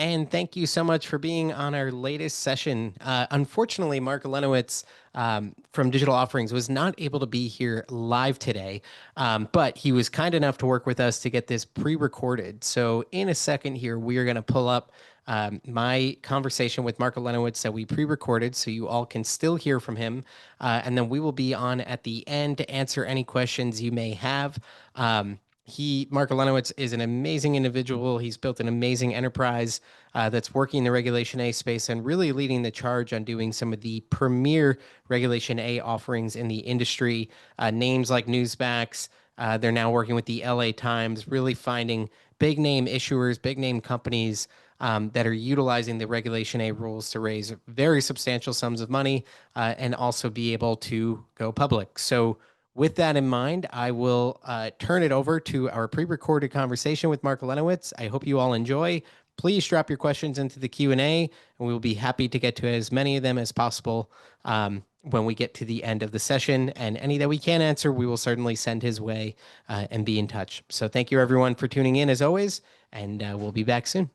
and thank you so much for being on our latest session. Unfortunately, Mark Elenowitz from Digital Offerings was not able to be here live today, but he was kind enough to work with us to get this pre-recorded. So in a second here, we are going to pull up my conversation with Mark Elenowitz that we pre-recorded so you all can still hear from him. And then we will be on at the end to answer any questions you may have. Mark Elenowitz is an amazing individual. He's built an amazing enterprise that's working in the Regulation A space and really leading the charge on doing some of the premier Regulation A offerings in the industry. Names like Newsmax, they're now working with the LA Times, really finding big name issuers, big name companies that are utilizing the Regulation A rules to raise very substantial sums of money and also be able to go public. So with that in mind, I will turn it over to our pre-recorded conversation with Mark Elenowitz. I hope you all enjoy. Please drop your questions into the Q&A, and we will be happy to get to as many of them as possible when we get to the end of the session. And any that we can't answer, we will certainly send his way and be in touch. So thank you, everyone, for tuning in, as always, and we'll be back soon.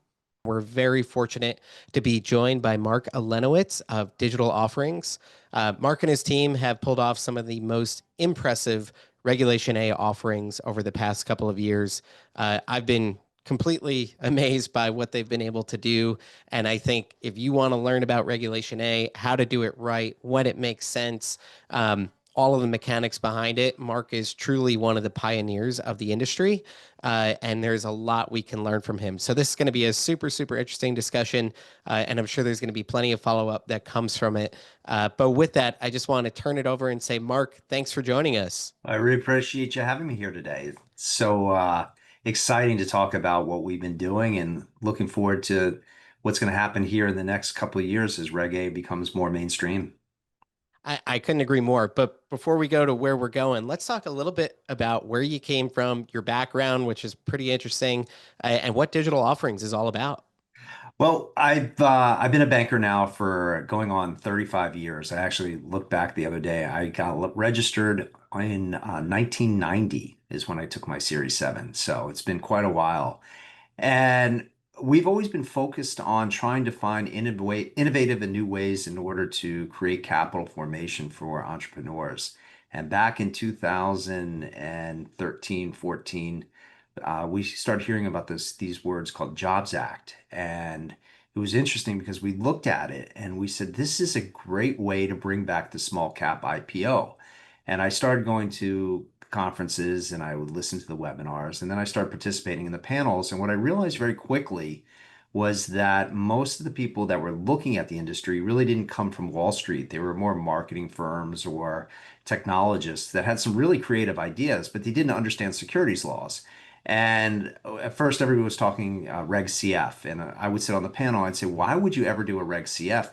We're very fortunate to be joined by Mark Elenowitz of Digital Offerings. Mark and his team have pulled off some of the most impressive Regulation A offerings over the past couple of years. I've been completely amazed by what they've been able to do. And I think if you want to learn about Regulation A, how to do it right, when it makes sense, all of the mechanics behind it, Mark is truly one of the pioneers of the industry. And there's a lot we can learn from him. So this is going to be a super, super interesting discussion. And I'm sure there's going to be plenty of follow-up that comes from it. But with that, I just want to turn it over and say, Mark, thanks for joining us. I really appreciate you having me here today. It's so exciting to talk about what we've been doing and looking forward to what's going to happen here in the next couple of years as Reg A becomes more mainstream. I couldn't agree more. But before we go to where we're going, let's talk a little bit about where you came from, your background, which is pretty interesting, and what Digital Offerings is all about. Well, I've been a banker now for going on 35 years. I actually looked back the other day. I got registered in 1990 is when I took my Series 7. So it's been quite a while. And we've always been focused on trying to find innovative and new ways in order to create capital formation for entrepreneurs. And back in 2013, 14, we started hearing about these words called Jobs Act. And it was interesting because we looked at it and we said, this is a great way to bring back the small cap IPO. And I started going to conferences and I would listen to the webinars and then I started participating in the panels. And what I realized very quickly was that most of the people that were looking at the industry really didn't come from Wall Street. They were more marketing firms or technologists that had some really creative ideas, but they didn't understand securities laws. And at first, everybody was talking Reg CF, and I would sit on the panel. I'd say, why would you ever do a Reg CF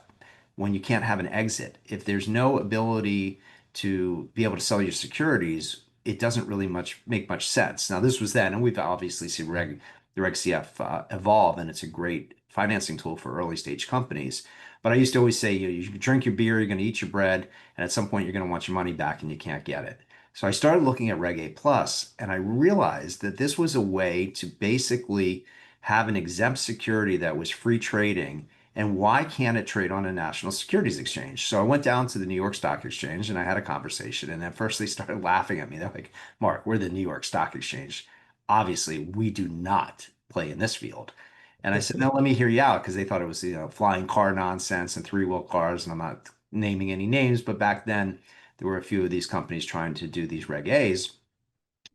when you can't have an exit? If there's no ability to be able to sell your securities, it doesn't really make much sense. Now, this was then, and we've obviously seen the Reg CF evolve, and it's a great financing tool for early stage companies. But I used to always say, you drink your beer, you're going to eat your bread, and at some point you're going to want your money back, and you can't get it. So I started looking at Reg A Plus, and I realized that this was a way to basically have an exempt security that was free trading. And why can't it trade on a national securities exchange? So I went down to the New York Stock Exchange and I had a conversation. And at first they started laughing at me. They're like, Mark, we're the New York Stock Exchange. Obviously, we do not play in this field. And I said, no, let me hear you out because they thought it was, flying car nonsense and three-wheel cars. And I'm not naming any names, but back then there were a few of these companies trying to do these Reg A's.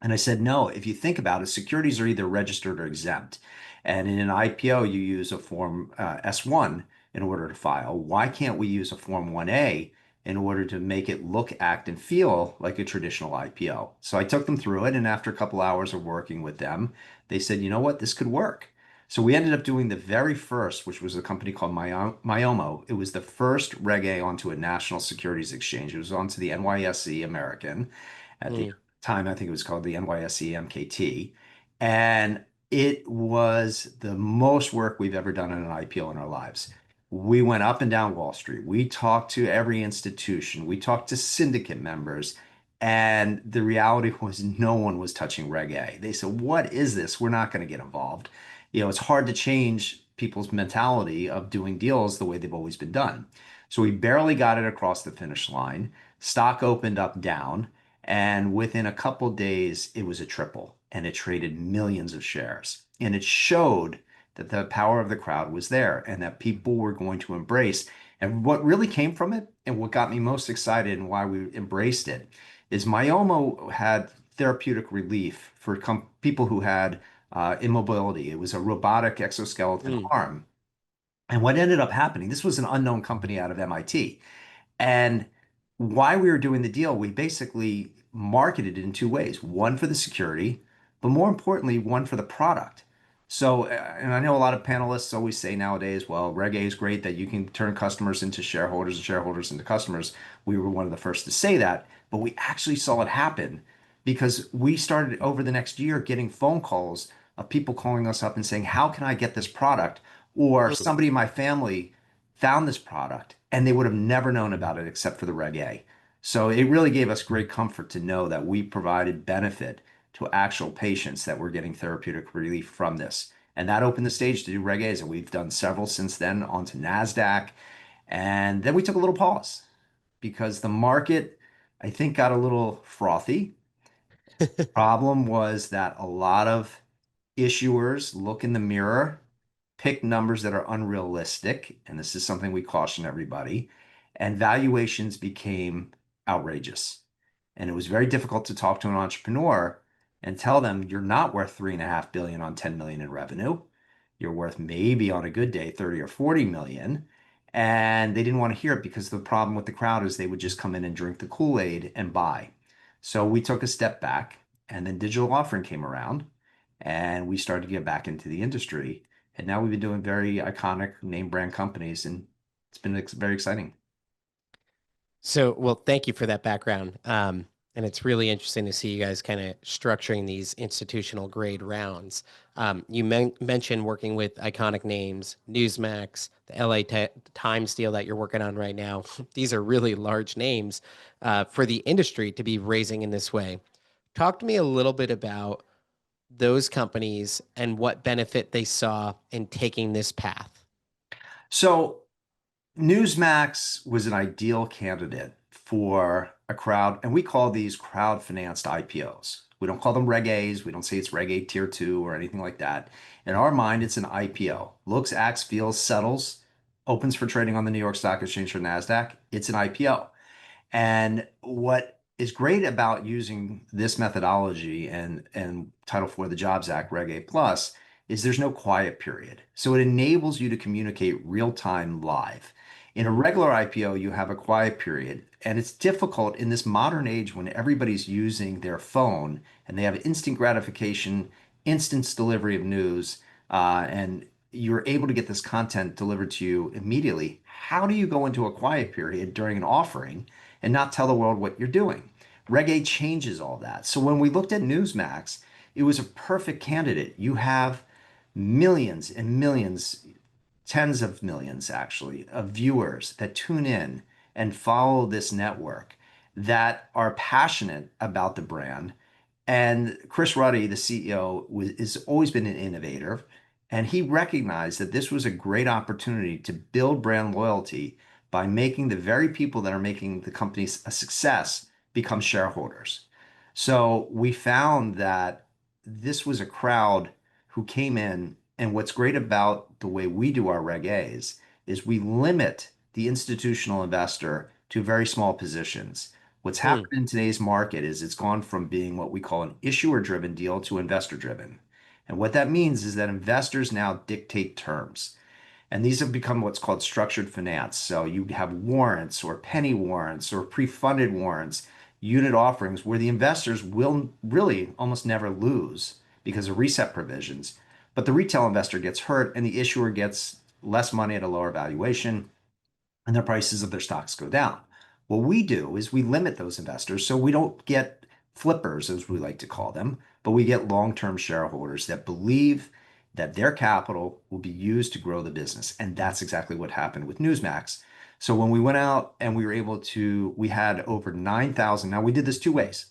And I said, no, if you think about it, securities are either registered or exempt. And in an IPO, you use a Form S1 in order to file. Why can't we use a Form 1A in order to make it look, act, and feel like a traditional IPO? So I took them through it. And after a couple hours of working with them, they said, you know what, this could work. So we ended up doing the very first, which was a company called Myomo. It was the first Reg A onto a national securities exchange. It was onto the NYSE American. At the Mm. time, I think it was called the NYSE MKT. And it was the most work we've ever done in an IPO in our lives. We went up and down Wall Street. We talked to every institution. We talked to syndicate members. And the reality was no one was touching Reg A. They said, what is this? We're not going to get involved. It's hard to change people's mentality of doing deals the way they've always been done. So we barely got it across the finish line. Stock opened up down, and within a couple days, it was a triple, and it traded millions of shares. And it showed that the power of the crowd was there and that people were going to embrace. And what really came from it, and what got me most excited and why we embraced it, is Myomo had therapeutic relief for people who had immobility. It was a robotic exoskeleton Mm. arm. And what ended up happening, this was an unknown company out of MIT. And why we were doing the deal, we basically marketed it in two ways. One for the security, but more importantly, one for the product. So, and I know a lot of panelists always say nowadays, well, Reg A is great that you can turn customers into shareholders and shareholders into customers. We were one of the first to say that, but we actually saw it happen because we started over the next year getting phone calls of people calling us up and saying, how can I get this product? Or Mm. somebody in my family found this product and they would have never known about it except for the Reg A. So it really gave us great comfort to know that we provided benefit to actual patients that were getting therapeutic relief from this. And that opened the stage to do Reg A's. And we've done several since then onto NASDAQ. And then we took a little pause because the market, I think, got a little frothy. Problem was that a lot of issuers look in the mirror, pick numbers that are unrealistic, and this is something we caution everybody, and valuations became outrageous. And it was very difficult to talk to an entrepreneur and tell them you're not worth 3.5 billion on 10 million in revenue. You're worth maybe on a good day 30 or 40 million. And they didn't want to hear it because the problem with the crowd is they would just come in and drink the Kool-Aid and buy. So we took a step back, and then digital offering came around, and we started to get back into the industry. And now we've been doing very iconic name brand companies, and it's been very exciting. So, well, thank you for that background. And it's really interesting to see you guys kind of structuring these institutional grade rounds. You mentioned working with iconic names, Newsmax, the LA Times deal that you're working on right now. These are really large names for the industry to be raising in this way. Talk to me a little bit about those companies and what benefit they saw in taking this path. So Newsmax was an ideal candidate for a crowd, and we call these crowd financed IPOs. We don't call them Reg A's. We don't say it's Reg A Tier 2 or anything like that. In our mind, it's an IPO. Looks, acts, feels, settles, opens for trading on the New York Stock Exchange or NASDAQ. It's an IPO. And what is great about using this methodology and Title IV of the Jobs Act, Reg A plus, is there's no quiet period. So it enables you to communicate real time live. In a Mm. regular IPO, you have a quiet period, and it's difficult in this modern age when everybody's using their phone and they have instant gratification, instant delivery of news, and you're able to get this content delivered to you immediately. How do you go into a quiet period during an offering and not tell the world what you're doing? Reg A changes all that. So when we looked at Newsmax, it was a perfect candidate. You have millions and millions, tens of millions actually, of viewers that tune in and follow this network that are passionate about the brand. And Chris Ruddy, the CEO, has always been an innovator. And he recognized that this was a great opportunity to build brand loyalty by making the very people that are making the company a success become shareholders. So we found that this was a crowd who came in. And what's great about the way we do our Reg A's is we limit the institutional investor to very small positions. What's Mm. happened in today's market is it's gone from being what we call an issuer-driven deal to investor-driven. And what that means is that investors now dictate terms. And these have become what's called structured finance. So you have warrants or penny warrants or pre-funded warrants, unit offerings where the investors will really almost never lose because of reset provisions. But the retail investor gets hurt and the issuer gets less money at a lower valuation and the prices of their stocks go down. What we do is we limit those investors so we don't get flippers, as we like to call them, but we get long-term shareholders that believe that their capital will be used to grow the business. And that's exactly what happened with Newsmax. So when we went out and we were able to, we had over 9,000. Now we did this two ways.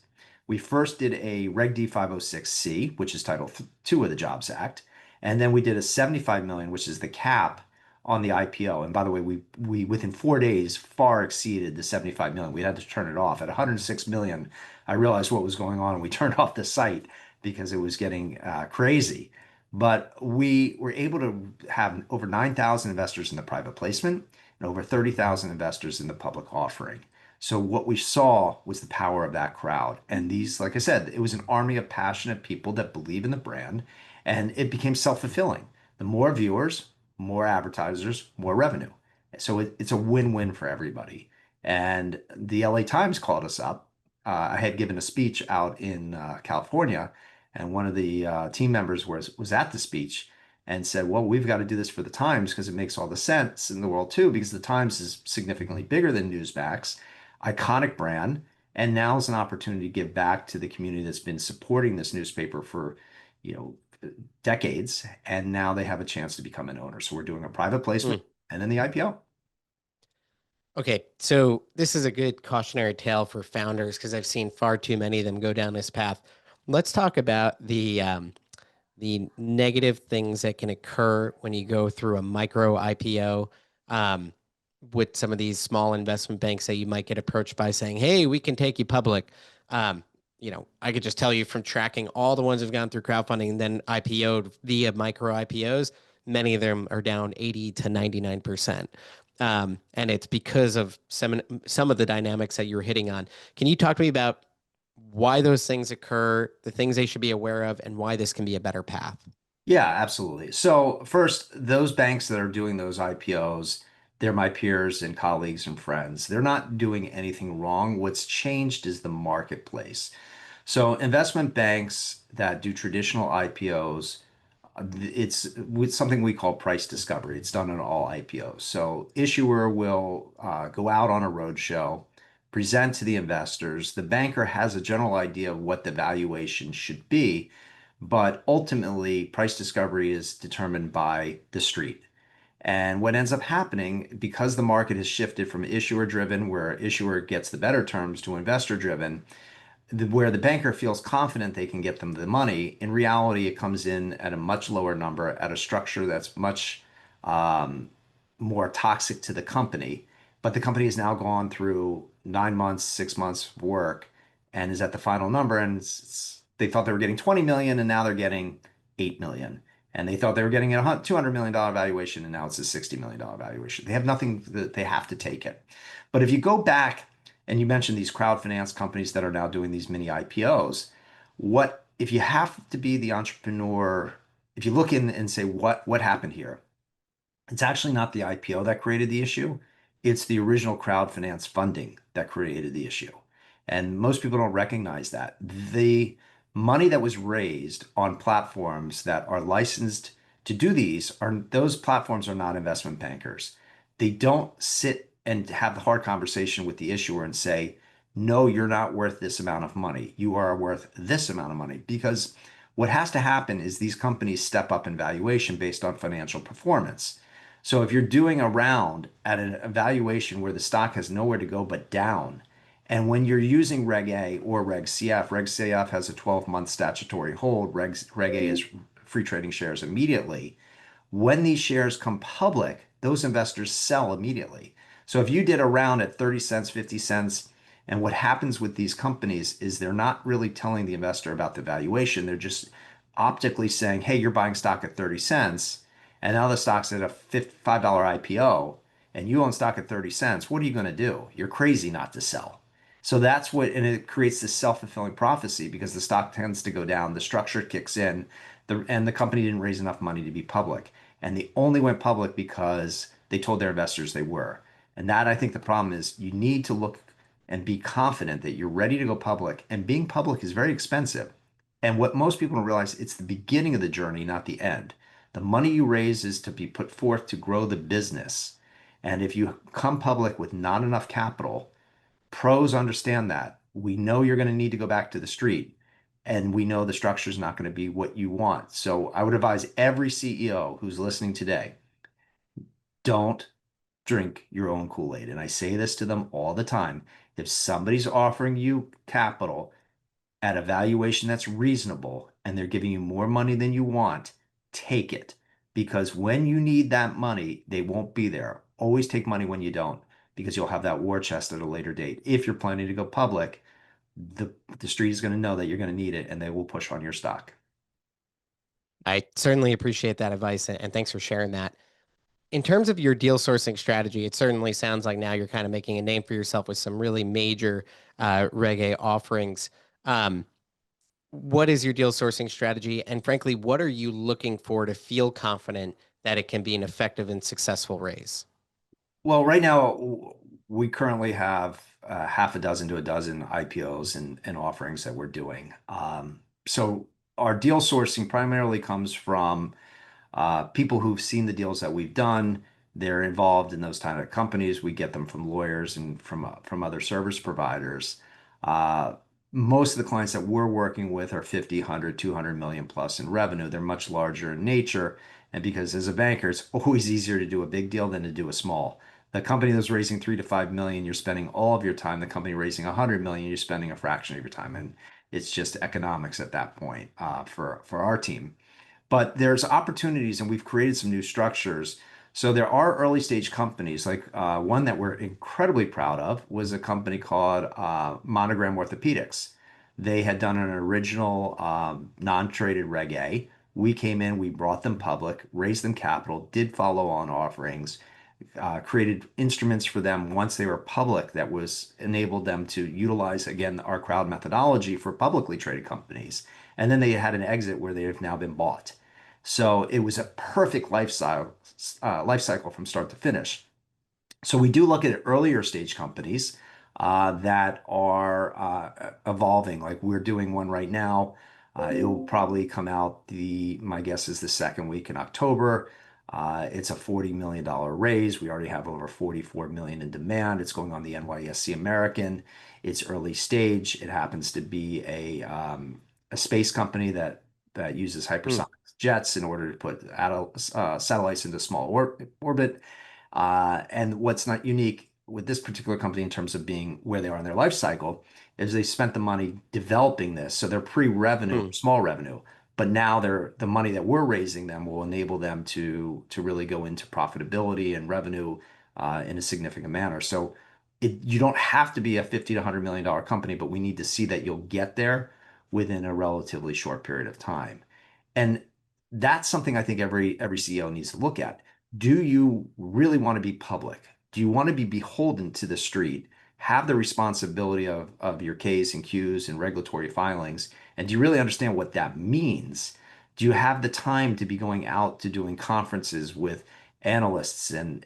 We first did a Reg D 506C, which is Title II of the Jobs Act. And then we did a 75 million, which is the cap on the IPO. And by the way, we within 4 days far exceeded the 75 million. We had to turn it off at 106 million. I realized what was going on, and we turned off the site because it was getting crazy. But we were able to have over 9,000 investors in the private placement and over 30,000 investors in the public offering. So what we saw was the power of that crowd. And these, like I said, it was an army of passionate people that believe in the brand, and it became self-fulfilling. The more viewers, more advertisers, more revenue. So it's a win-win for everybody. And the LA Times called us up. I had given a speech out in California, and one of the team members was at the speech and said, "Well, we've got to do this for the Times because it makes all the sense in the world too, because the Times is significantly bigger than Newsmax, iconic brand, and now is an opportunity to give back to the community that's been supporting this newspaper for, you know, decades, and now they have a chance to become an owner." So we're doing a private Hmm. placement and then the IPO. Okay, so this is a good cautionary tale for founders because I've seen far too many of them go down this path. Let's talk about the negative things that can occur when you go through a micro IPO with some of these small investment banks that you might get approached by saying, "Hey, we can take you public." Um, I could just tell you from tracking all the ones who've gone through crowdfunding and then IPO'd via micro IPOs, many of them are down 80 to 99%. And it's because of some of the dynamics that you're hitting on. Can you talk to me about why those things occur, the things they should be aware of, and why this can be a better path? Yeah, absolutely. So first, those banks that are doing those IPOs, they're my peers and colleagues and friends. They're not doing anything wrong. What's changed is the marketplace. So investment banks that do traditional IPOs, it's with something we call price discovery. It's done on all IPOs. So issuer will go out on a roadshow, present to the investors. The banker has a general idea of what the valuation should be, but ultimately, price discovery is determined by the street. And what ends up happening, because the market has shifted from issuer driven, where issuer gets the better terms, to investor driven, where the banker feels confident they can get them the money, in reality, it comes in at a much lower number, at a structure that's much um, more toxic to the company. But the company has now gone through 9 months, 6 months of work and is at the final number. And they thought they were getting 20 million and now they're getting 8 million. And they thought they were getting a $200 million valuation and now it's a $60 million valuation. They have nothing that they have to take it. But if you go back and you mentioned these crowd finance companies that are now doing these mini IPOs, what if you have to be the entrepreneur? If you look in and say what happened here, it's actually not the IPO that created the issue. It's the original crowd finance funding that created the issue. And most people don't recognize that. The money that was raised on platforms that are licensed to do those platforms are not investment bankers. They don't sit and have the hard conversation with the issuer and say, "No, you're not worth this amount of money. You are worth this amount of money." Because what has to happen is these companies step up in valuation based on financial performance. So if you're doing a round at an evaluation where the stock has nowhere to go but down, and when you're using Reg A or Reg CF has a 12-month statutory hold, Reg A is free trading shares immediately. When these shares come public, those investors sell immediately. So if you did a round at 30 cents, 50 cents, and what happens with these companies is they're not really telling the investor about the valuation. They're just optically saying, "Hey, you're buying stock at 30 cents, and now the stock's at a $5 IPO, and you own stock at 30 cents. What are you going to do? You're crazy not to sell." So that's and it creates this self-fulfilling prophecy because the stock tends to go down, the structure kicks in, and the company didn't raise enough money to be public. And they only went public because they told their investors they were. And that, I think, the problem is you need to look and be confident that you're ready to go public. And being public is very expensive. And what most people don't realize, it's the beginning of the journey, not the end. The money you raise is to be put forth to grow the business. And if you come public with not enough capital, pros understand that. We know you're going to need to go back to the street, and we know the structure is not going to be what you want. So I would advise every CEO who's listening today, don't drink your own Kool-Aid. And I say this to them all the time. If somebody's offering you capital at a valuation that's reasonable and they're giving you more money than you want, take it because when you need that money, they won't be there. Always take money when you don't because you'll have that war chest at a later date. If you're planning to go public, the street is going to know that you're going to need it and they will push on your stock. I certainly appreciate that advice and thanks for sharing that. In terms of your deal sourcing strategy, it certainly sounds like now you're kind of making a name for yourself with some really major Reg A offerings. Um, what is your deal sourcing strategy? And frankly, what are you looking for to feel confident that it can be an effective and successful raise? Well, right now we currently have half a dozen to a dozen IPOs and offerings that we're doing. So our deal sourcing primarily comes from people who've seen the deals that we've done. They're involved in those kind of companies. We get them from lawyers and from other service providers. Uh, Most of the clients that we're working with are 50, 100, 200 million plus in revenue. They're much larger in nature. And because as a banker, it's always easier to do a big deal than to do a small. The company that's raising 3 to 5 million, you're spending all of your time. The company raising 100 million, you're spending a fraction of your time. And it's just economics at that point for our team. But there's opportunities, and we've created some new structures. So there are early stage companies, like one that we're incredibly proud of was a company called Monogram Orthopedics. They had done an original non-traded Reg A. We came in, we brought them public, raised them capital, did follow on offerings, created instruments for them once they were public that was enabled them to utilize again our crowd methodology for publicly traded companies. And then they had an exit where they have now been bought. So it was a perfect life cycle from start to finish. So we do look at earlier stage companies that are evolving. Like we're doing one right now. It will probably come out my guess is the second week in October. It's a $40 million raise. We already have over 44 million in demand. It's going on the NYSE American. It's early stage. It happens to be a space company that uses Hmm. hypersonic jets in order to put satellites into small orbit. And what's not unique with this particular company in terms of being where they are in their life cycle is they spent the money developing this. So they're pre-revenue, Hmm. small revenue, but now the money that we're raising them will enable them to really go into profitability and revenue in a significant manner. So you don't have to be a 50 to $100 million company, but we need to see that you'll get there within a relatively short period of time. And that's something I think every CEO needs to look at. Do you really want to be public? Do you want to be beholden to the street, have the responsibility of your Ks and Qs and regulatory filings? And do you really understand what that means? Do you have the time to be going out to doing conferences with analysts and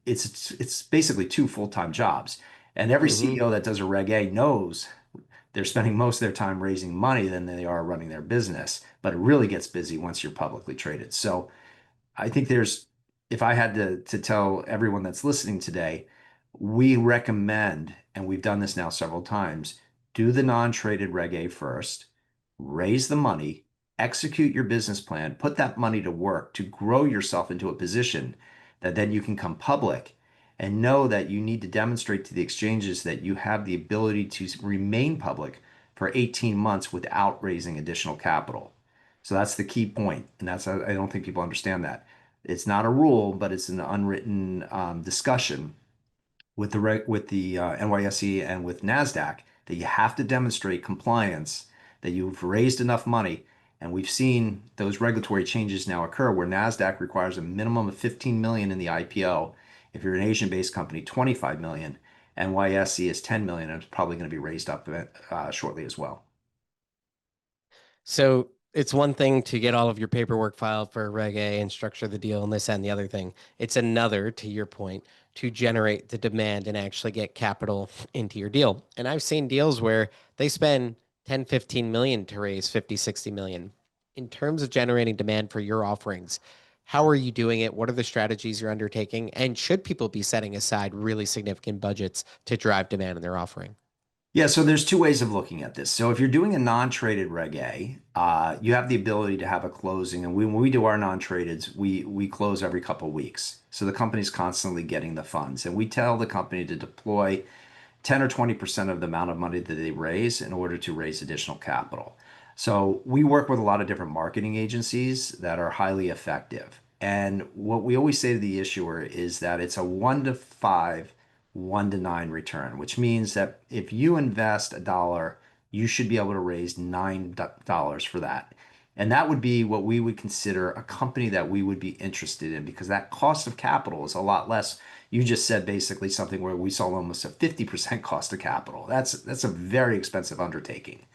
it's basically two full-time jobs. And every Hmm. CEO that does a Reg A knows they're spending most of their time raising money than they are running their business, but it really gets busy once you're publicly traded. So I think if I had to tell everyone that's listening today, we recommend, and we've done this now several times, do the non-traded Reg A first, raise the money, execute your business plan, put that money to work to grow yourself into a position that then you can come public and know that you need to demonstrate to the exchanges that you have the ability to remain public for 18 months without raising additional capital. So that's the key point, and I don't think people understand that. It's not a rule, but it's an unwritten discussion with the NYSE and with Nasdaq that you have to demonstrate compliance, that you've raised enough money, and we've seen those regulatory changes now occur where Nasdaq requires a minimum of 15 million in the IPO. If you're an Asian-based company, 25 million. NYSE is 10 million, and it's probably going to be raised up shortly as well. So it's one thing to get all of your paperwork filed for Reg A and structure the deal and this and the other thing. It's another, to your point, to generate the demand and actually get capital into your deal. And I've seen deals where they spend 10, 15 million to raise 50, 60 million. In terms of generating demand for your offerings, how are you doing it? What are the strategies you're undertaking? And should people be setting aside really significant budgets to drive demand in their offering? Yeah, so there's two ways of looking at this. So if you're doing a non-traded Reg A, you have the ability to have a closing, and when we do our non-tradeds, we close every couple of weeks. So the company's constantly getting the funds, and we tell the company to deploy 10 or 20% of the amount of money that they raise in order to raise additional capital. So we work with a lot of different marketing agencies that are highly effective. And what we always say to the issuer is that it's a 1 to 5, 1 to 9 return, which means that if you invest $1, you should be able to raise $9 for that. And that would be what we would consider a company that we would be interested in because that cost of capital is a lot less. You just said basically something where we saw almost a 50% cost of capital. That's a very expensive undertaking.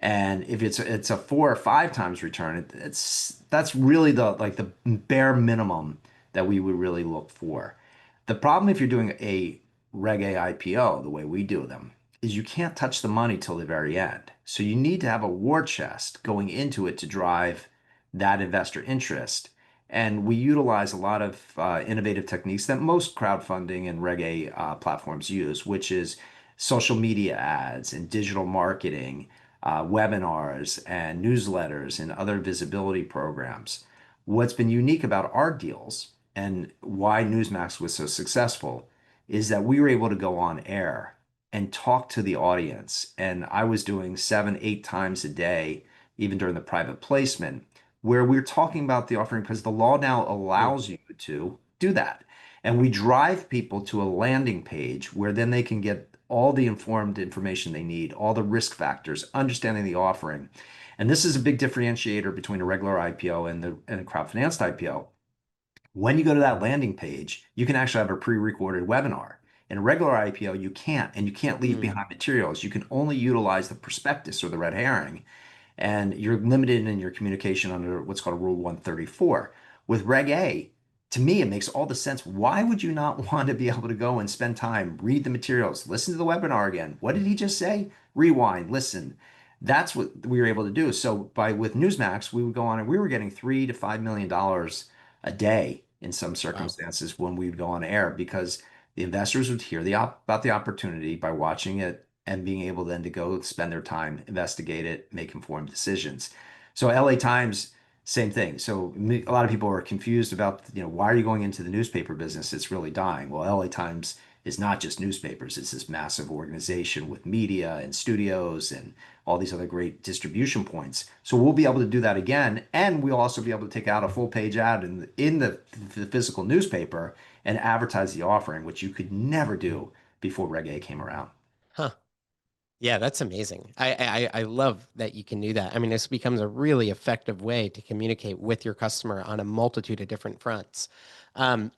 And if it's a 4 or 5 times return, that's really the bare minimum that we would really look for. The problem if you're doing a Reg A IPO, the way we do them, is you can't touch the money till the very end. So you need to have a war chest going into it to drive that investor interest. And we utilize a lot of innovative techniques that most crowdfunding and Reg A platforms use, which is social media ads and digital marketing, webinars and newsletters and other visibility programs. What's been unique about our deals and why Newsmax was so successful is that we were able to go on air and talk to the audience. And I was doing 7, 8 times a day, even during the private placement, where we're talking about the offering because the law now Hmm. allows you to do that. And we drive people to a landing page where then they can get all the informed information they need, all the risk factors, understanding the offering. And this is a big differentiator between a regular IPO and a crowd-financed IPO. When you go to that landing page, you can actually have a pre-recorded webinar. In a regular IPO, you can't, and you can't leave Hmm. behind materials. You can only utilize the prospectus or the red herring and you're limited in your communication under what's called Rule 134. With Reg A, to me, it makes all the sense. Why would you not want to be able to go and spend time, read the materials, listen to the webinar again? What did he just say? Rewind, listen. That's what we were able to do. So by with Newsmax, we would go on and we were getting $3 to $5 million a day in some Wow. circumstances when we would go on air because the investors would hear about the opportunity by watching it and being able then to go spend their time, investigate it, make informed decisions. So LA Times, same thing. So a lot of people are confused about, why are you going into the newspaper business? It's really dying. Well, LA Times is not just newspapers. It's this massive organization with media and studios and all these other great distribution points. So we'll be able to do that again, and we'll also be able to take out a full page ad in the physical newspaper and advertise the offering, which you could never do before Reg A came around. Huh. Yeah, that's amazing. I love that you can do that. I mean, this becomes a really effective way to communicate with your customer on a multitude of different fronts. Um,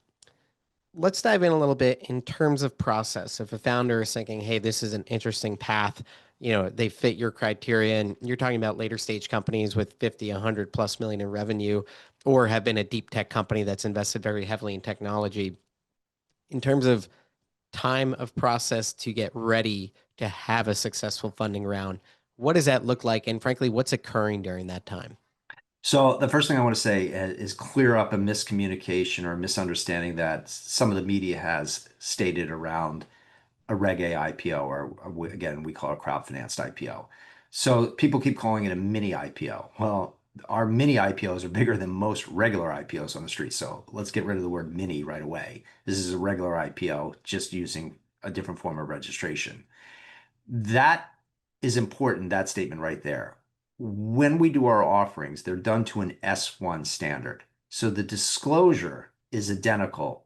let's dive in a little bit in terms of process. If a founder is thinking, hey, this is an interesting path, they fit your criteria, and you're talking about later stage companies with 50, 100 plus million in revenue, or have been a deep tech company that's invested very heavily in technology. In terms of time of process to get ready to have a successful funding round, what does that look like? And frankly, what's occurring during that time? So the first thing I want to say is clear up a miscommunication or a misunderstanding that some of the media has stated around a Reg A IPO, or again, we call it a crowd financed IPO. So people keep calling it a mini IPO. Well, our mini IPOs are bigger than most regular IPOs on the street. So let's get rid of the word mini right away. This is a regular IPO, just using a different form of registration. That is important, that statement right there. When we do our offerings, they're done to an S1 standard. So the disclosure is identical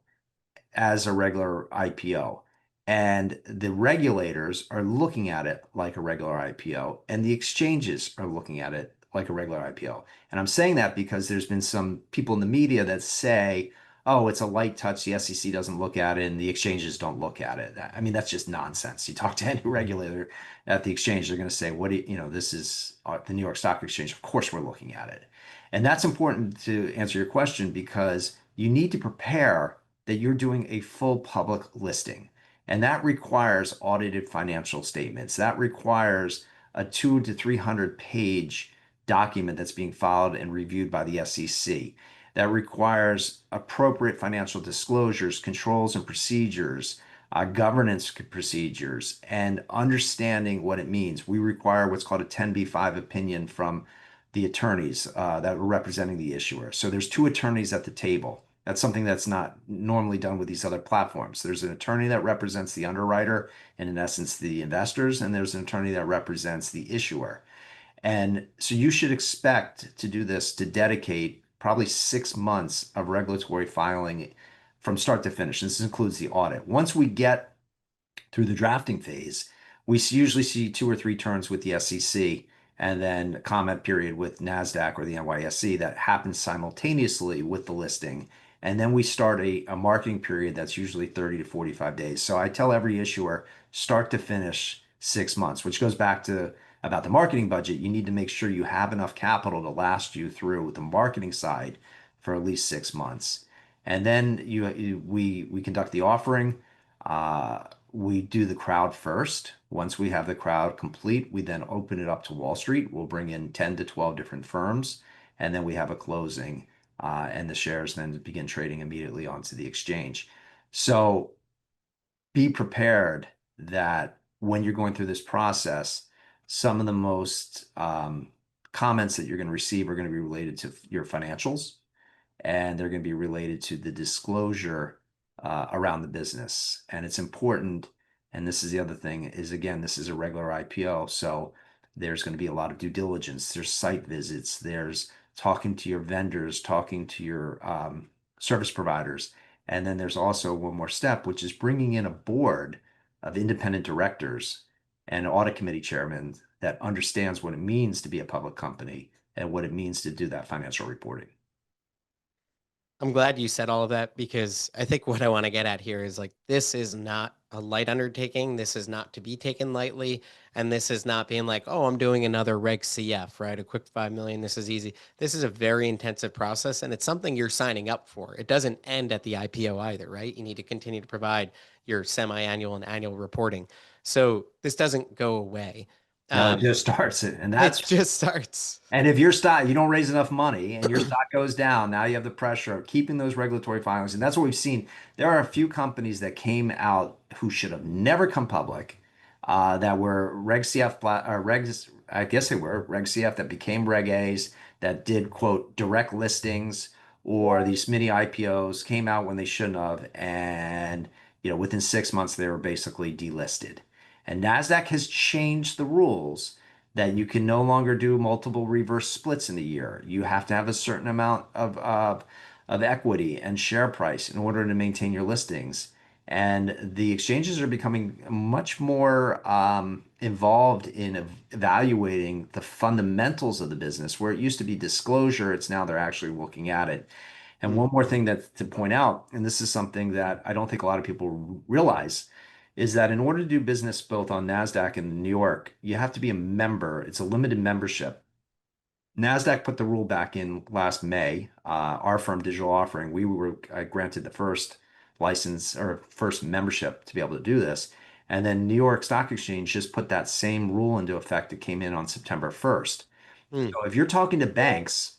as a regular IPO. And the regulators are looking at it like a regular IPO, and the exchanges are looking at it like a regular IPO. And I'm saying that because there's been some people in the media that say, oh, it's a light touch, the SEC doesn't look at it, and the exchanges don't look at it. I mean, that's just nonsense. You talk to any regulator at the exchange, they're going to say, what do this is the New York Stock Exchange. Of course, we're looking at it. And that's important to answer your question because you need to prepare that you're doing a full public listing. And that requires audited financial statements. That requires a 200 to 300 page document that's being filed and reviewed by the SEC. That requires appropriate financial disclosures, controls and procedures, governance procedures, and understanding what it means. We require what's called a 10b5 opinion from the attorneys that are representing the issuer. So there's two attorneys at the table. That's something that's not normally done with these other platforms. There's an attorney that represents the underwriter and, in essence, the investors, and there's an attorney that represents the issuer. And so you should expect to do this to dedicate probably 6 months of regulatory filing from start to finish. This includes the audit. Once we get through the drafting phase, we usually see 2 or 3 turns with the SEC and then a comment period with NASDAQ or the NYSE that happens simultaneously with the listing. And then we start a marketing period that's usually 30 to 45 days. So I tell every issuer, start to finish 6 months, which goes back to about the marketing budget. You need to make sure you have enough capital to last you through the marketing side for at least 6 months. And then we conduct the offering. We do the crowd first. Once we have the crowd complete, we then open it up to Wall Street. We'll bring in 10 to 12 different firms, and then we have a closing, and the shares then begin trading immediately onto the exchange. So be prepared that when you're going through this process, some of the most comments that you're going to receive are going to be related to your financials, and they're going to be related to the disclosure around the business. And it's important. And this is the other thing is, again, this is a regular IPO. So there's going to be a lot of due diligence. There's site visits. There's talking to your vendors, talking to your service providers. And then there's also one more step, which is bringing in a board of independent directors and audit committee chairman that understands what it means to be a public company and what it means to do that financial reporting. I'm glad you said all of that because I think what I want to get at here is like, this is not a light undertaking. This is not to be taken lightly. And this is not being like, oh, I'm doing another Reg CF, right? A quick 5 million. This is easy. This is a very intensive process and it's something you're signing up for. It doesn't end at the IPO either, right? You need to continue to provide your semi-annual and annual reporting. So this doesn't go away. No, it Um, just starts it. And it that's just starts. And if your stock, you don't raise enough money and your stock goes down, now you have the pressure of keeping those regulatory filings. And that's what we've seen. There are a few companies that came out who should have never come public, that were Reg CF, or Regs, I guess they were Reg CF that became Reg A's that did, quote, direct listings or these mini IPOs came out when they shouldn't have. And, within 6 months, they were basically delisted. And NASDAQ has changed the rules that you can no longer do multiple reverse splits in a year. You have to have a certain amount of equity and share price in order to maintain your listings. And the exchanges are becoming much more involved in evaluating the fundamentals of the business. Where it used to be disclosure, it's now they're actually looking at it. And Mm. one more thing that to point out, and this is something that I don't think a lot of people realize, is that in order to do business both on NASDAQ and New York, you have to be a member. It's a limited membership. NASDAQ put the rule back in last May. Our firm, Digital Offering, we were granted the first license or first membership to be able to do this. And then New York Stock Exchange just put that same rule into effect. It came in on September 1st. Mm. So if you're talking to banks,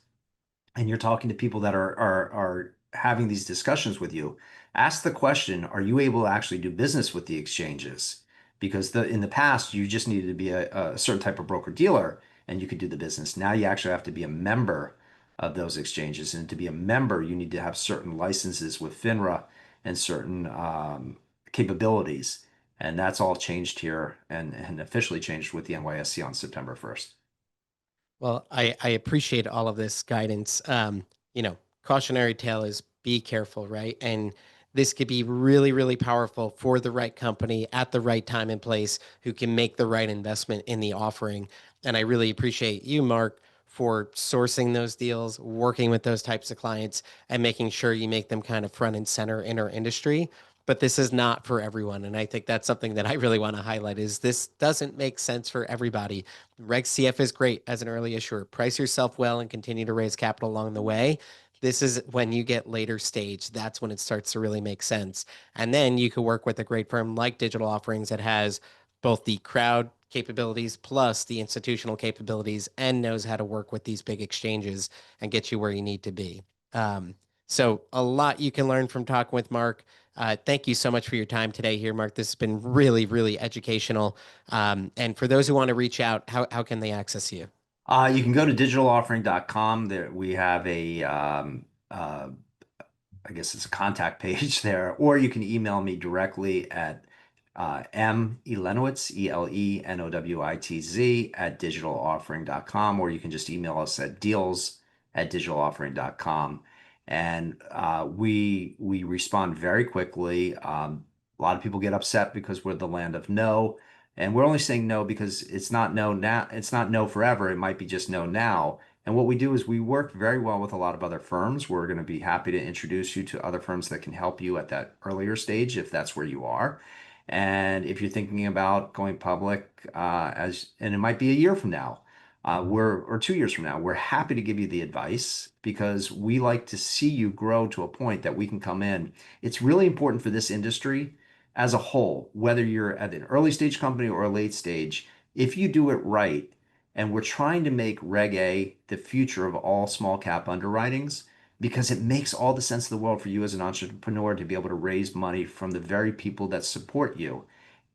and you're talking to people that are having these discussions with you, ask the question, are you able to actually do business with the exchanges? Because in the past, you just needed to be a certain type of broker dealer and you could do the business. Now you actually have to be a member of those exchanges. And to be a member, you need to have certain licenses with FINRA and certain capabilities. And that's all changed here and officially changed with the NYSE on September 1st. Well, I appreciate all of this guidance. Cautionary tale is be careful, right? And this could be really, really powerful for the right company at the right time and place who can make the right investment in the offering. And I really appreciate you, Mark, for sourcing those deals, working with those types of clients, and making sure you make them kind of front and center in our industry. But this is not for everyone. And I think that's something that I really want to highlight is this doesn't make sense for everybody. Reg CF is great as an early issuer. Price yourself well and continue to raise capital along the way. This is when you get later stage. That's when it starts to really make sense. And then you could work with a great firm like Digital Offerings that has both the crowd capabilities plus the institutional capabilities and knows how to work with these big exchanges and get you where you need to be. So a lot you can learn from talking with Mark. Thank you so much for your time today here, Mark. This has been really, really educational. And for those who want to reach out, how can they access you? You can go to digitaloffering.com. There we have I guess it's a contact page there, or you can email me directly at M Elenowitz, Elenowitz at digitaloffering.com, or you can just email us at deals@digitaloffering.com. And we respond very quickly. A lot of people get upset because we're the land of no. And we're only saying no because it's not no now, it's not no forever. It might be just no now. And what we do is we work very well with a lot of other firms. We're going to be happy to introduce you to other firms that can help you at that earlier stage if that's where you are. And if you're thinking about going public, and it might be a year from now, or 2 years from now, we're happy to give you the advice because we like to see you grow to a point that we can come in. It's really important for this industry as a whole, whether you're at an early stage company or a late stage, if you do it right, and we're trying to make Reg A the future of all small cap underwritings because it makes all the sense in the world for you as an entrepreneur to be able to raise money from the very people that support you.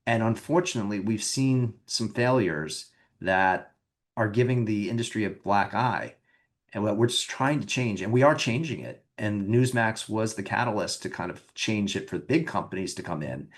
And unfortunately, we've seen some failures that are giving the industry a black eye. And what we're just trying to change, and we are changing it. And Newsmax was the catalyst to kind of change it for big companies to come in.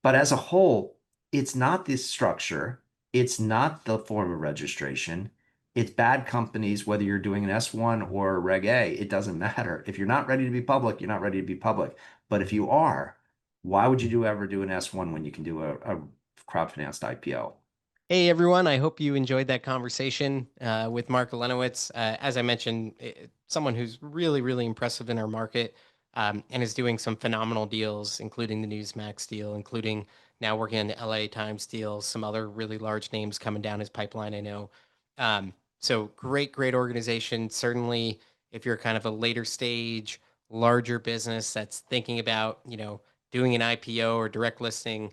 But as a whole, it's not this structure. It's not the form of registration. It's bad companies, whether you're doing an S1 or a Reg A, it doesn't matter. If you're not ready to be public, you're not ready to be public. But if you are, why would you ever do an S1 when you can do a crowd financed IPO? Hey everyone, I hope you enjoyed that conversation with Mark Elenowitz. As I mentioned, someone who's really, really impressive in our market and is doing some phenomenal deals, including the Newsmax deal, including now working on the LA Times deal, some other really large names coming down his pipeline, I know. So great, great organization. Certainly, if you're kind of a later stage, larger business that's thinking about, doing an IPO or direct listing,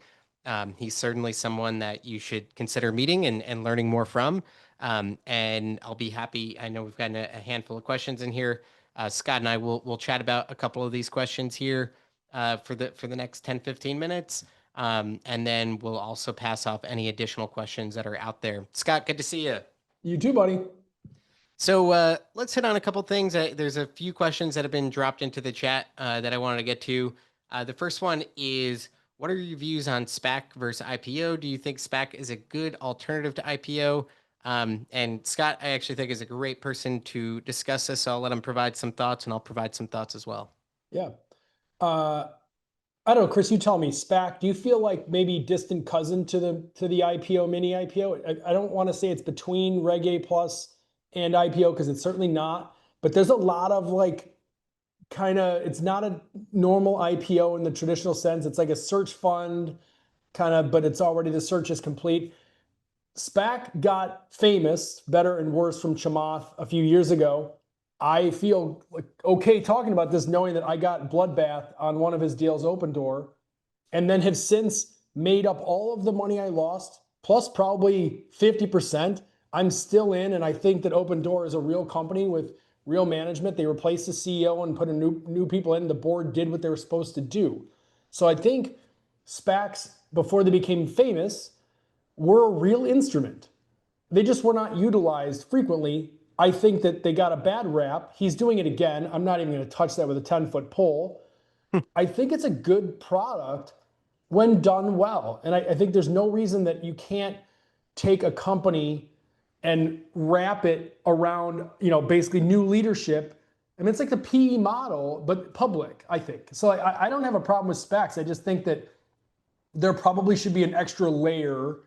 he's certainly someone that you should consider meeting and learning more from. And I'll be happy. I know we've gotten a handful of questions in here. Scott and I will chat about a couple of these questions here for the next 10-15 minutes. And then we'll also pass off any additional questions that are out there. Scott, good to see you. You too, buddy. So let's hit on a couple things. There's a few questions that have been dropped into the chat that I wanted to get to. The first one is, what are your views on SPAC versus IPO? Do you think SPAC is a good alternative to IPO? And Scott, I actually think is a great person to discuss this. So I'll let him provide some thoughts, and I'll provide some thoughts as well. Yeah. I don't know, Chris, you tell me, SPAC, do you feel like maybe distant cousin to the IPO, mini IPO? I don't want to say it's between Reg A plus and IPO because it's certainly not, but there's a lot of like it's not a normal IPO in the traditional sense. It's like a search fund but it's already, the search is complete. SPAC got famous, better and worse, from Chamath a few years ago. I feel like okay talking about this, knowing that I got bloodbath on one of his deals, Open Door, and then have since made up all of the money I lost, plus probably 50%. I'm still in, and I think that Open Door is a real company with real management. They replaced the CEO and put a new people in. The board did what they were supposed to do. So I think SPACs, before they became famous, were a real instrument. They just were not utilized frequently. I think that they got a bad rap. He's doing it again. I'm not even going to touch that with a 10-foot pole. I think it's a good product when done well. And I think there's no reason that you can't take a company and wrap it around, basically new leadership. I mean, it's like the PE model, but public, I think. So I don't have a problem with SPACs. I just think that there probably should be an extra layer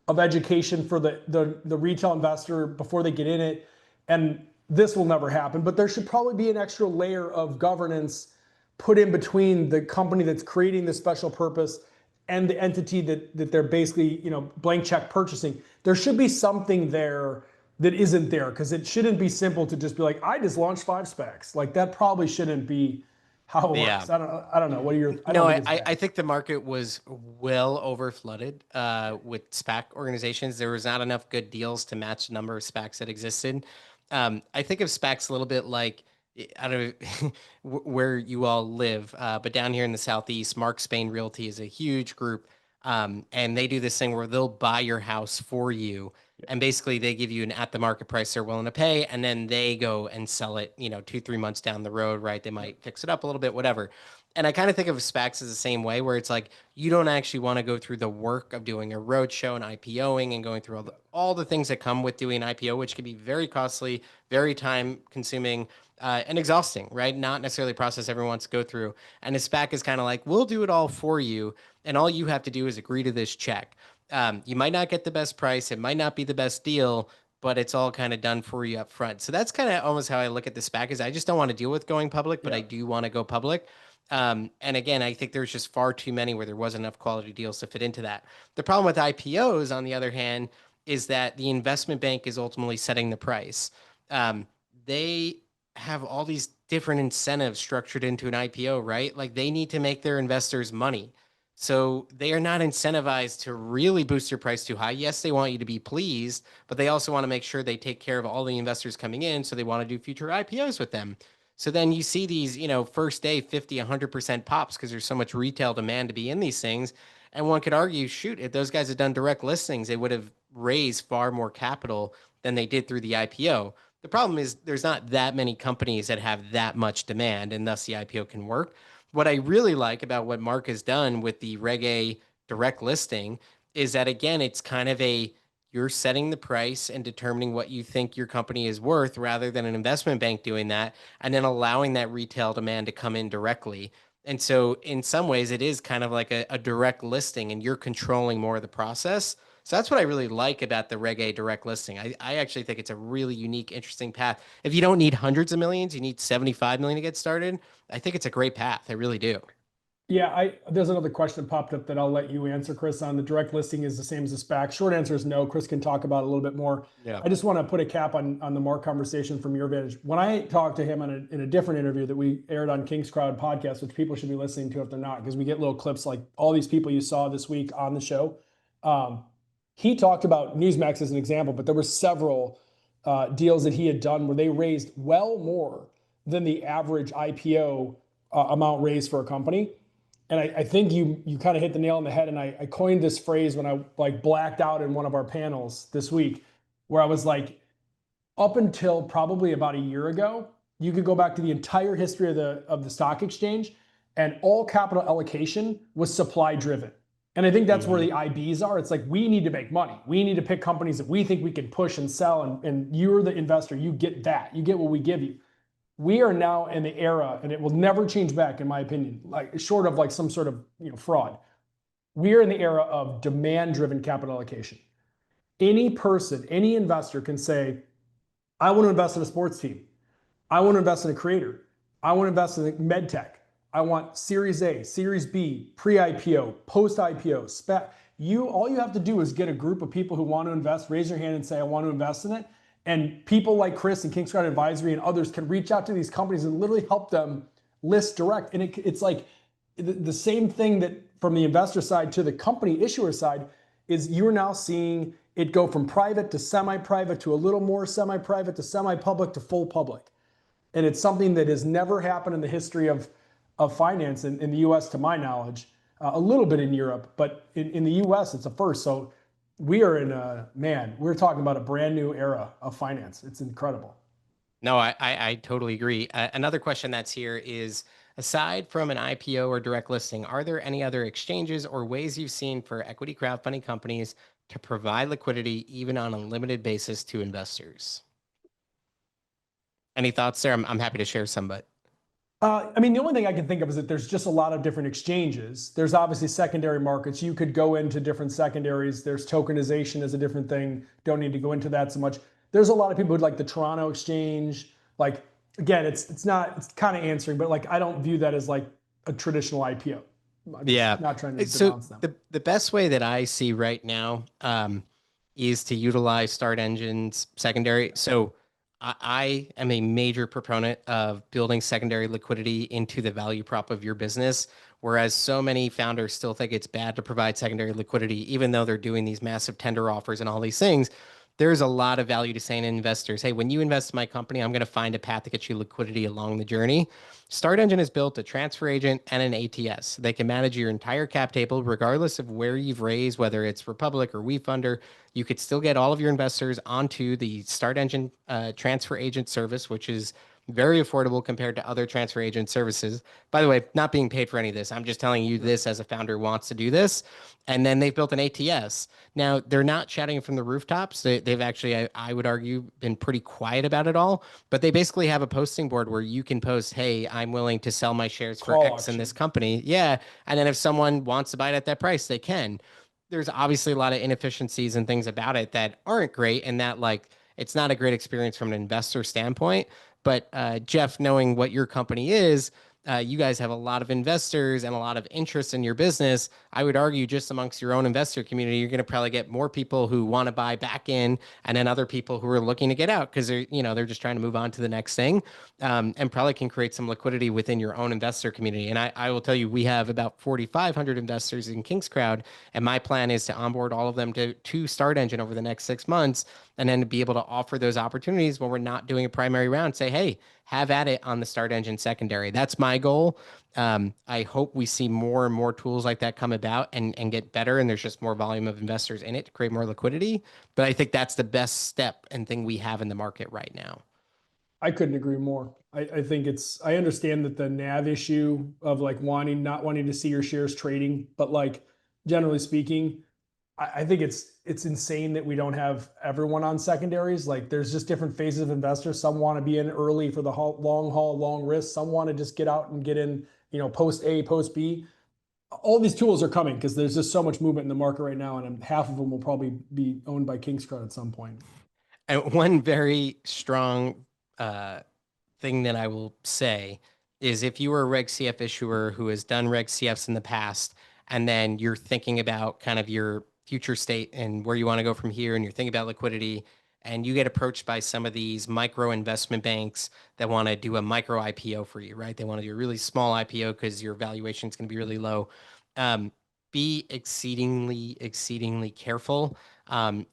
of education for the retail investor before they get in it. And this will never happen, but there should probably be an extra layer of governance put in between the company that's creating the special purpose and the entity that they're basically, blank check purchasing. There should be something there that isn't there, because it shouldn't be simple to just be like, I just launched 5 SPACs. Like, that probably shouldn't be how it works. I don't know. What are your? I think the market was well over flooded with SPAC organizations. There was not enough good deals to match the number of SPACs that existed. I think of SPACs a little bit like, I don't know where you all live, but down here in the Southeast, Mark Spain Realty is a huge group. And they do this thing where they'll buy your house for you. And basically they give you an at the market price they're willing to pay. And then they go and sell it, 2-3 months down the road, right? They might fix it up a little bit, whatever. And I kind of think of SPACs as the same way, where it's like you don't actually want to go through the work of doing a roadshow and IPOing and going through all the things that come with doing an IPO, which can be very costly, very time consuming, and exhausting, right? Not necessarily a process everyone wants to go through. And a SPAC is kind of like, we'll do it all for you. And all you have to do is agree to this check. You might not get the best price, it might not be the best deal, but it's all kind of done for you up front. So that's kind of almost how I look at the SPAC is I just don't want to deal with going public, but I Yeah. do want to go public. And again, I think there's just far too many where there wasn't enough quality deals to fit into that. The problem with IPOs, on the other hand, is that the investment bank is ultimately setting the price. They have all these different incentives structured into an IPO, right? Like they need to make their investors money. So they are not incentivized to really boost your price too high. Yes, they want you to be pleased, but they also want to make sure they take care of all the investors coming in. So they want to do future IPOs with them. So then you see these, first day 50, 100% pops because there's so much retail demand to be in these things. And one could argue, shoot, if those guys had done direct listings, they would have raised far more capital than they did through the IPO. The problem is there's not that many companies that have that much demand, and thus the IPO can work. What I really like about what Mark has done with the Reg A direct listing is that, again, it's kind of you're setting the price and determining what you think your company is worth rather than an investment bank doing that and then allowing that retail demand to come in directly. And so, in some ways, it is kind of like a direct listing and you're controlling more of the process. So that's what I really like about the Reg A direct listing. I actually think it's a really unique, interesting path. If you don't need hundreds of millions, you need 75 million to get started. I think it's a great path. I really do. Yeah, there's another question that popped up that I'll let you answer, Chris, on the direct listing is the same as the SPAC. Short answer is no. Chris can talk about it a little bit more. Yeah. I just want to put a cap on the Mark conversation from your vantage. When I talked to him in a different interview that we aired on Kingscrowd podcast, which people should be listening to if they're not, because we get little clips like all these people you saw this week on the show. He talked about Newsmax as an example, but there were several deals that he had done where they raised well more than the average IPO amount raised for a company. And I think you kind of hit the nail on the head. And I coined this phrase when I like blacked out in one of our panels this week, where I was like, up until probably about a year ago, you could go back to the entire history of the stock exchange, and all capital allocation was supply driven. And I think that's where the IBs are. It's like we need to make money. We need to pick companies that we think we can push and sell. And you're the investor. You get that. You get what we give you. We are now in the era, and it will never change back, in my opinion, like short of like some sort of fraud. We are in the era of demand-driven capital allocation. Any person, any investor can say, I want to invest in a sports team. I want to invest in a creator. I want to invest in med tech. I want Series A, Series B, pre-IPO, post-IPO, SPAC. All you have to do is get a group of people who want to invest, raise your hand and say, I want to invest in it. And people like Chris and Kingscrowd Advisory and others can reach out to these companies and literally help them list direct. And it's like the same thing that from the investor side to the company issuer side is you're now seeing it go from private to semi-private to a little more semi-private to semi-public to full public. And it's something that has never happened in the history of finance in the US, to my knowledge, a little bit in Europe, but in the US, it's a first. So we are we're talking about a brand new era of finance. It's incredible. No, I totally agree. Another question that's here is, aside from an IPO or direct listing, are there any other exchanges or ways you've seen for equity crowdfunding companies to provide liquidity even on a limited basis to investors? Any thoughts there? I'm happy to share some, but I mean, the only thing I can think of is that there's just a lot of different exchanges. There's obviously secondary markets. You could go into different secondaries. There's tokenization as a different thing. Don't need to go into that so much. There's a lot of people who like the Toronto exchange. Like, again, it's kind of answering, but like, I don't view that as like a traditional IPO. yeah. Not trying to So denounce them. the best way that I see right now is to utilize Start Engine's secondary. So I am a major proponent of building secondary liquidity into the value prop of your business, whereas so many founders still think it's bad to provide secondary liquidity, even though they're doing these massive tender offers and all these things. There's a lot of value to saying to investors, hey, when you invest in my company, I'm going to find a path to get you liquidity along the journey. Start Engine has built a transfer agent and an ATS. They can manage your entire cap table, regardless of where you've raised, whether it's Republic or WeFunder. You could still get all of your investors onto the Start Engine transfer agent service, which is very affordable compared to other transfer agent services. By the way, not being paid for any of this. I'm just telling you this as a founder who wants to do this. And then they've built an ATS. Now, they're not shouting from the rooftops. They've actually, I would argue, been pretty quiet about it all. But they basically have a posting board where you can post, hey, I'm willing to sell my shares for Call X in this option. company. Yeah. And then if someone wants to buy it at that price, they can. There's obviously a lot of inefficiencies and things about it that aren't great, and that like it's not a great experience from an investor standpoint. But Jeff, knowing what your company is, you guys have a lot of investors and a lot of interest in your business. I would argue just amongst your own investor community, you're going to probably get more people who want to buy back in, and then other people who are looking to get out because they're just trying to move on to the next thing, and probably can create some liquidity within your own investor community. And I will tell you, we have about 4,500 investors in Kingscrowd, and my plan is to onboard all of them to Start Engine over the next 6 months, and then to be able to offer those opportunities when we're not doing a primary round. Say, hey, have at it on the Start Engine secondary. That's my goal. I hope we see more and more tools like that come about and get better, and there's just more volume of investors in it to create more liquidity. But I think that's the best step and thing we have in the market right now. I couldn't agree more. I think I understand that the NAV issue of like not wanting to see your shares trading, but like generally speaking, I think it's insane that we don't have everyone on secondaries. Like there's just different phases of investors. Some want to be in early for the long haul, long risk. Some want to just get out and get in, post A, post B. All these tools are coming because there's just so much movement in the market right now, and half of them will probably be owned by Kingscrowd at some point. And one very strong thing that I will say is if you were a Reg CF issuer who has done Reg CFs in the past, and then you're thinking about kind of your future state and where you want to go from here, and you're thinking about liquidity, and you get approached by some of these micro investment banks that want to do a micro IPO for you, right? They want to do a really small IPO because your valuation is going to be really low. Um, be exceedingly, exceedingly careful.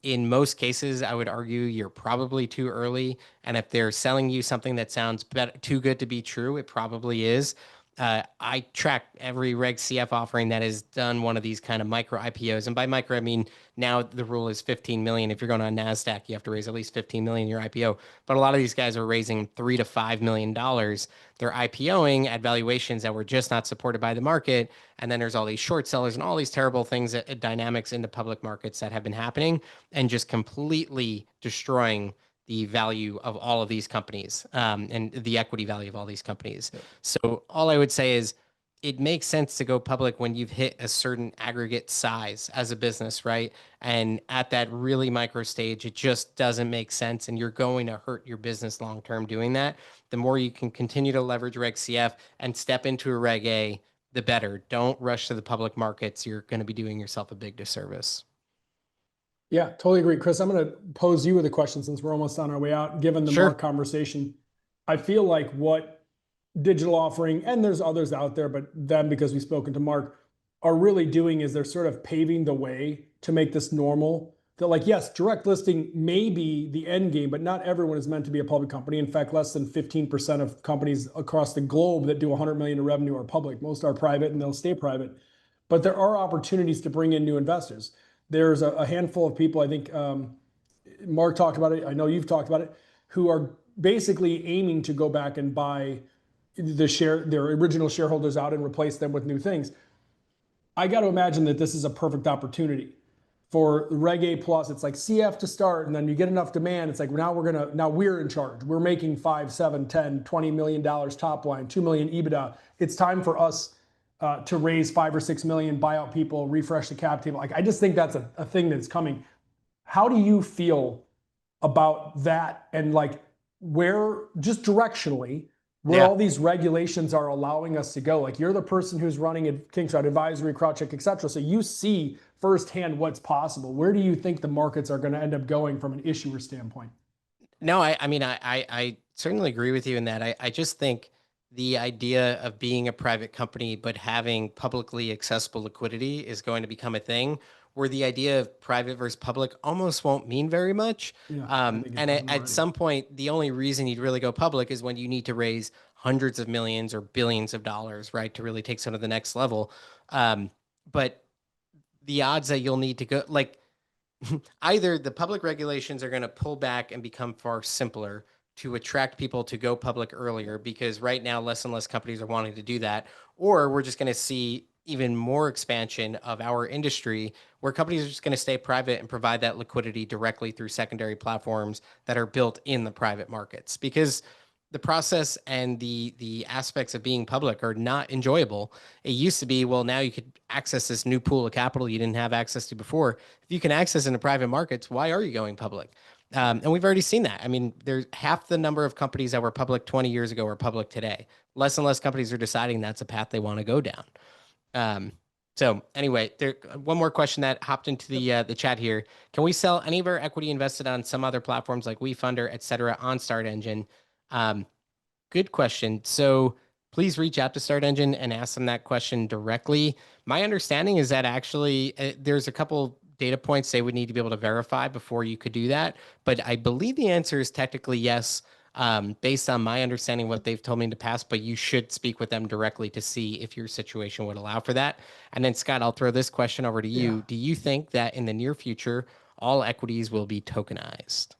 In most cases, I would argue you're probably too early. And if they're selling you something that sounds too good to be true, it probably is. I track every Reg CF offering that has done one of these kind of micro IPOs. And by micro, I mean now the rule is 15 million. If you're going on NASDAQ, you have to raise at least 15 million in your IPO. But a lot of these guys are raising $3 to $5 million. They're IPOing at valuations that were just not supported by the market. And then there's all these short sellers and all these terrible things, dynamics in the public markets that have been happening and just completely destroying the value of all of these companies, and the equity value of all these companies. Yeah. So all I would say is it makes sense to go public when you've hit a certain aggregate size as a business, right? And at that really micro stage, it just doesn't make sense, and you're going to hurt your business long term doing that. The more you can continue to leverage Reg CF and step into a Reg A, the better. Don't rush to the public markets. You're going to be doing yourself a big disservice. Yeah, totally agree. Chris, I'm going to pose you with a question since we're almost on our way out. Given the Mark conversation, I feel like what digital offering, and there's others out there, but them, because we've spoken to Mark, are really doing is they're sort of paving the way to make this normal. That like, yes, direct listing may be the end game, but not everyone is meant to be a public company. In fact, less than 15% of companies across the globe that do 100 million in revenue are public. Most are private and they'll stay private. But there are opportunities to bring in new investors. There's a handful of people, I think Mark talked about it, I know you've talked about it, who are basically aiming to go back and buy their original shareholders out and replace them with new things. I got to imagine that this is a perfect opportunity for Reg A plus. It's like CF to start, and then you get enough demand. It's like now we're in charge. We're making 5, 7, 10, $20 million top line, 2 million EBITDA. It's time for us to raise 5 or 6 million, buy out people, refresh the cap table. Like I just think that's a thing that's coming. How do you feel about that? And like where, just directionally, where all these regulations are allowing us to go? Like you're the person who's running a Kingscrowd advisory, CrowdCheck, et cetera. So you see firsthand what's possible. Where do you think the markets are going to end up going from an issuer standpoint? No, I mean, I certainly agree with you in that. I just think the idea of being a private company but having publicly accessible liquidity is going to become a thing where the idea of private versus public almost won't mean very much. Yeah, and at some point, the only reason you'd really go public is when you need to raise hundreds of millions or billions of dollars, right, to really take some to the next level. But the odds that you'll need to go, like, either the public regulations are going to pull back and become far simpler to attract people to go public earlier, because right now less and less companies are wanting to do that, or we're just going to see even more expansion of our industry where companies are just going to stay private and provide that liquidity directly through secondary platforms that are built in the private markets, because the process and the aspects of being public are not enjoyable. It used to be, well, now you could access this new pool of capital you didn't have access to before. If you can access in the private markets, why are you going public? And we've already seen that. I mean, there's half the number of companies that were public 20 years ago are public today. Less and less companies are deciding that's a path they want to go down. So anyway, there one more question that hopped into the chat here. Can we sell any of our equity invested on some other platforms like WeFunder, et cetera, on Start Engine? Good question. So please reach out to Start Engine and ask them that question directly. My understanding is that actually there's a couple data points they would need to be able to verify before you could do that. But I believe the answer is technically yes, based on my understanding what they've told me in the past, but you should speak with them directly to see if your situation would allow for that. And then Scott, I'll throw this question over to you. Yeah. Do you think that in the near future, all equities will be tokenized?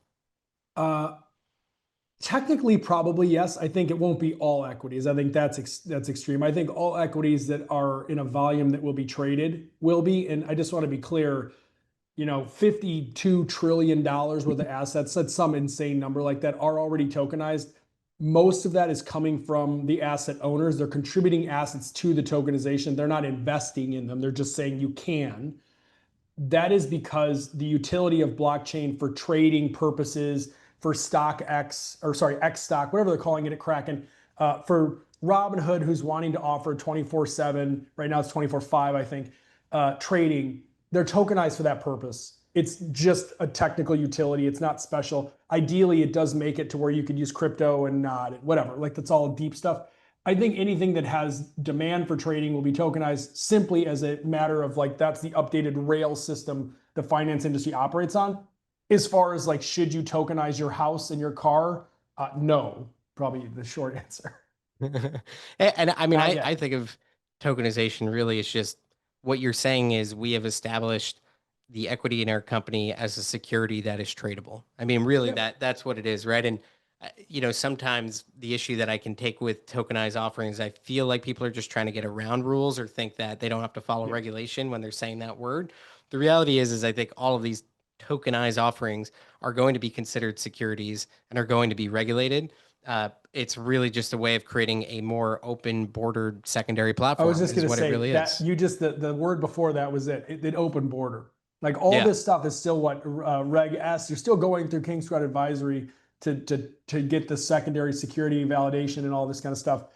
Technically, probably yes. I think it won't be all equities. I think that's extreme. I think all equities that are in a volume that will be traded will be. And I just want to be clear, $52 trillion worth of assets, that's some insane number like that, are already tokenized. Most of that is coming from the asset owners. They're contributing assets to the tokenization. They're not investing in them. They're just saying you can. That is because the utility of blockchain for trading purposes, for stock X, or sorry, X stock, whatever they're calling it at Kraken, for Robinhood, who's wanting to offer 24/7, right now it's 24/5, I think, trading, they're tokenized for that purpose. It's just a technical utility. It's not special. Ideally, it does make it to where you could use crypto and not, whatever, like that's all deep stuff. I think anything that has demand for trading will be tokenized simply as a matter of like, that's the updated rail system the finance industry operates on. As far as like, should you tokenize your house and your car? No, probably the short answer. And I mean, I think of tokenization really as just what you're saying is we have established the equity in our company as a security that is tradable. I mean, really, that's what it is, right? And sometimes the issue that I can take with tokenized offerings, I feel like people are just trying to get around rules or think that they don't have to follow regulation when they're saying that word. The reality is I think all of these tokenized offerings are going to be considered securities and are going to be regulated. It's really just a way of creating a more open bordered secondary platform. I was just going to say really that you just, the word before that was it open border. Like all this stuff is still what Reg S, you're still going through Kingscrowd advisory to get the secondary security validation and all this kind of stuff.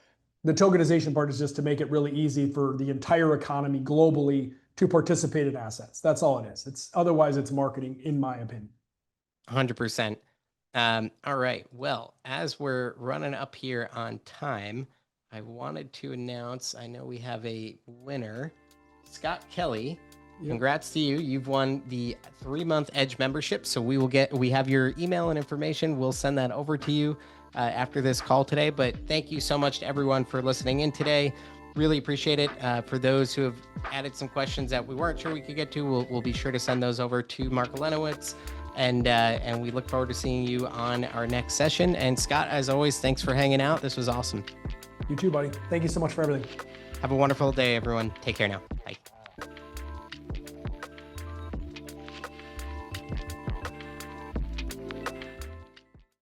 The tokenization part is just to make it really easy for the entire economy globally to participate in assets. That's all it is. Otherwise it's marketing, in my opinion. 100%. All right. Well, as we're running up here on time, I wanted to announce, I know we have a winner, Scott Kelly. Congrats to you. You've won the 3-month Edge membership. So we have your email and information. We'll send that over to you after this call today. But thank you so much to everyone for listening in today. Really appreciate it. For those who have added some questions that we weren't sure we could get to, we'll be sure to send those over to Mark Elenowitz. And we look forward to seeing you on our next session. And Scott, as always, thanks for hanging out. This was awesome. You too, buddy. Thank you so much for everything. Have a wonderful day, everyone. Take care now. Bye.